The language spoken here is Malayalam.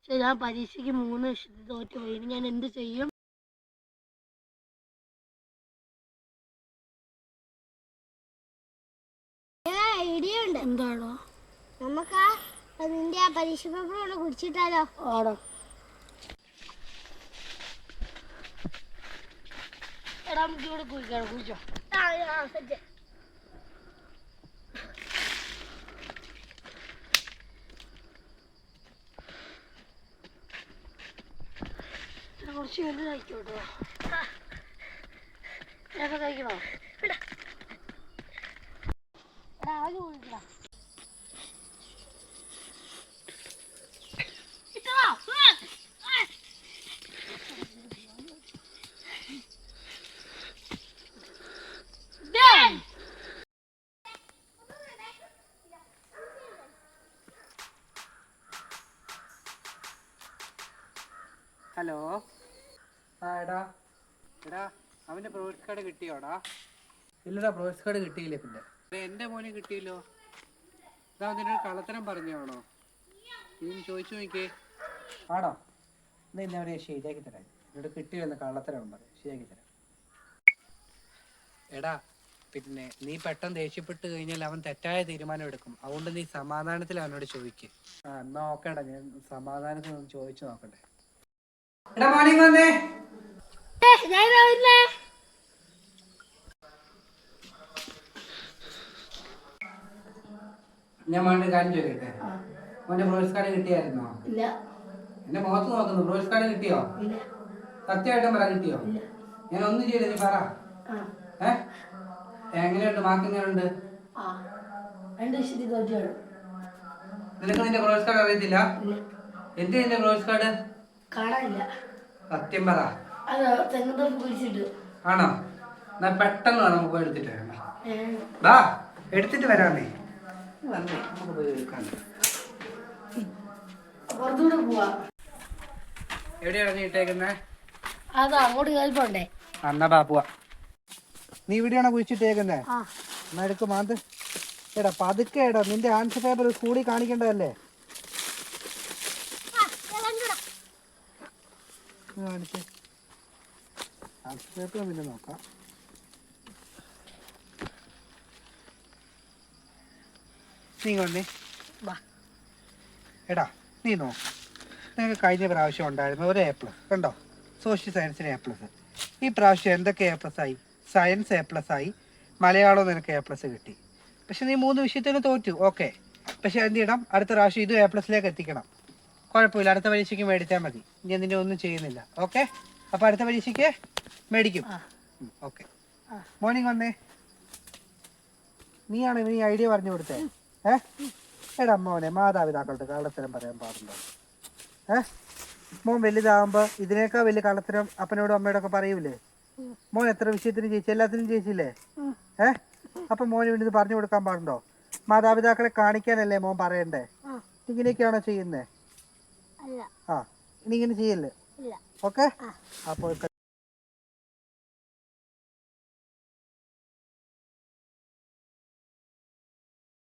പക്ഷെ ഞാൻ പരീക്ഷയ്ക്ക് 3 വിഷയത്തിൽ തോറ്റുപോയി. ഇനി ഞാൻ എന്ത് ചെയ്യും? ഐഡിയുണ്ട്. എന്താണോ? നമുക്ക് അതിന്റെ പരീക്ഷ പേപ്പർ കുടിച്ചിട്ടാലോ? ആണോ? എടാ നമുക്ക് ഇവിടെ കുഴിക്കണം. കുഴിച്ചോ? കുറച്ച് വലുത് കഴിക്കോട്ടോ. ഞാനൊക്കെ കഴിക്കണോ? എടാ ആദ്യം കുഴിക്കടാ. ഹലോ. എടാ അവൻ്റെ പ്രോഗ്രസ് കാർഡ് കിട്ടിയോടാ? ഇല്ലടാ, പ്രോഗ്രസ് കാർഡ് കിട്ടിയില്ലേ. പിന്നെ എൻ്റെ മോനെ കിട്ടിയല്ലോ. ഇതാ നിന്നോട് കള്ളത്തരം പറഞ്ഞാണോ? നീ ചോദിച്ചു നോക്കിയേ. ആണോ? എന്നാ ഇന്ന് അവരെ ശരിയാക്കി തരാം. ഇവിടെ കിട്ടിയെന്ന് കള്ളത്തരം പറയും. ശരിയാക്കി തരാം. എടാ പിന്നെ നീ പെട്ടെന്ന് ദേഷ്യപ്പെട്ട് കഴിഞ്ഞാൽ അവൻ തെറ്റായ തീരുമാനം എടുക്കും. അതുകൊണ്ട് നീ സമാധാനത്തിൽ അവനോട് ചോദിക്കുക. എന്നാ നോക്കണ്ട, ഞാൻ സമാധാനത്തിൽ ഒന്ന് ചോദിച്ചു നോക്കട്ടെ. എടാ മോർണിംഗ് വന്നേ. ഞാൻ മോൻ്റെ കാര്യം ചോദിക്കട്ടെ? മോന്റെ പ്രോഗ്രസ് കാർഡ് കിട്ടിയായിരുന്നോ? ഇല്ല. എന്റെ മുഖത്ത് നോക്കുന്നു. പ്രോഗ്രസ് കാർഡ് കിട്ടിയോ? സത്യമായിട്ടും പറ, കിട്ടിയോ? ഞാൻ ഒന്നും ചെയ്യില്ല, നീ പറ. എങ്ങനെയുണ്ട്? മാർക്ക് എങ്ങനെയുണ്ട്? നിനക്ക് നിന്റെ പ്രോഗ്രസ് കാർഡ് അറിയത്തില്ല? എന്ത് നിന്റെ പ്രോഗ്രസ് കാർഡ് കാണാനില്ല. സത്യം പറ. ആണോ? എന്നാ പെട്ടെന്ന് നമുക്ക് പോയി എടുത്തിട്ട് വരാം. എടുത്തിട്ട് വരാമേ. നമുക്ക് പോയി എടുക്കാൻ. എവിടെയാണ് നീ ഇട്ടേക്കുന്നേ? അതാ അങ്ങോട്ട് കേൾപ്പുണ്ടേ. എന്നാ ബാപ്പുവാ. നീ ഇവിടെയാണോ കുഴിച്ചിട്ടേക്കുന്നേ? എന്നാ എടുക്കും മാന്ത്. എടാ പതുക്കെ എടാ, നിന്റെ ആൻസർ പേപ്പർ സ്കൂളിൽ കാണിക്കേണ്ടതല്ലേ? കാണിച്ചേ. ആൻസർ പേപ്പർ പിന്നെ നോക്കാം. നീ കൊണ്ടേ. എടാ നീ നോക്ക്. നിനക്ക് കഴിഞ്ഞ പ്രാവശ്യം ഉണ്ടായിരുന്നു ഒരു A+. കണ്ടോ? സോഷ്യൽ സയൻസിന് A+. ഈ പ്രാവശ്യം എന്തൊക്കെ A+ ആയി? സയൻസ് A+ ആയി, മലയാളം നിനക്ക് A+ കിട്ടി. പക്ഷെ നീ 3 വിഷയത്തിന് തോറ്റു. ഓക്കെ, പക്ഷെ എന്ത് ചെയ്യണം? അടുത്ത പ്രാവശ്യം ഇതും A+ലേക്ക് എത്തിക്കണം. കുഴപ്പമില്ല, അടുത്ത പരീക്ഷയ്ക്ക് മേടിച്ചാൽ മതി. ഞാൻ നിന്നെ ഒന്നും ചെയ്യുന്നില്ല. ഓക്കെ, അപ്പോൾ അടുത്ത പരീക്ഷയ്ക്ക് മേടിക്കും. ഓക്കെ. മോർണിംഗ് വന്നേ. നീയാണ് നീ ഐഡിയ പറഞ്ഞു കൊടുത്തേ. എടാ മോനെ, മാതാപിതാക്കളുടെ കള്ളത്തരം പറയാൻ പാടുണ്ടോ? മോൻ വലുതാകുമ്പോൾ ഇതിനേക്കാൾ വലിയ കള്ളത്തരം അപ്പനോടും അമ്മയോടൊക്കെ പറയൂലേ? മോൻ എത്ര വിഷയത്തിനും ജയിച്ചു? എല്ലാത്തിനും ജയിച്ചില്ലേ? അപ്പം മോന് വേണ്ടി ഇത് പറഞ്ഞു കൊടുക്കാൻ പാടുണ്ടോ? മാതാപിതാക്കളെ കാണിക്കാനല്ലേ മോൻ പറയണ്ടേ? ഇങ്ങനെയൊക്കെയാണോ ചെയ്യുന്നേ? ഇനി ഇങ്ങനെ ചെയ്യല്ലേ? ഓക്കെ. അപ്പോൾ